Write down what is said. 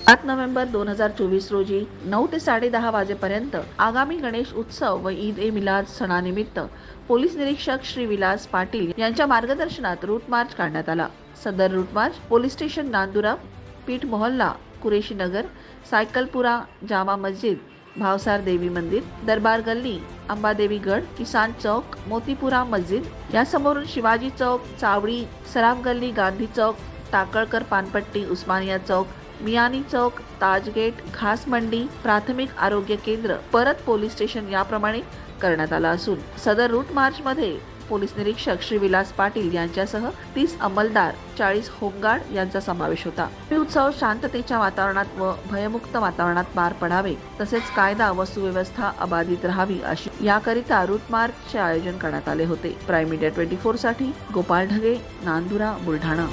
8 November 2024 रोजी 9 ते 10:30 वाजेपर्यंत आगामी गणेश उत्सव व ईद ए मिलाद सणानिमित्त पोलीस निरीक्षक श्री विलास पाटील यांच्या मार्गदर्शनात रूट मार्च काढण्यात आला। सदर route march police station Nandura, Peeth Mohalla, Qureshi नगर, सायकलपुरा, जामा मस्जिद, भावसार देवी मंदिर, दरबार गल्ली, अंबादेवी गढ़, किसान चौक, मोतीपुरा मस्जिद यासमोरून शिवाजी चौक, चावडी, सराफ गल्ली, गांधी चौक, टाकळकर पानपट्टी, उस्मानिया चौक, मियानी चौक, ताज गेट, खास मंडी, प्राथमिक आरोग्य केंद्र, परत पोलीस स्टेशन याप्रमाणे करण्यात आला असून सदर रूट मार्च मध्ये पोलीस निरीक्षक श्री विलास पाटील यांच्यासह 30 अंमलदार, 40 होमगार्ड यांचा समावेश होता। हे उत्सव शांततेच्या वातावरणात व भयमुक्त वातावरणात पार पडावे तसेच कायदा व सुव्यवस्था अबाधित राहावी अशी याकरिता रूट मार्चचे आयोजन करण्यात आले होते। प्राईम मीडिया 24 साठी गोपाल ढगे, नांदुरा, बुलढाणा।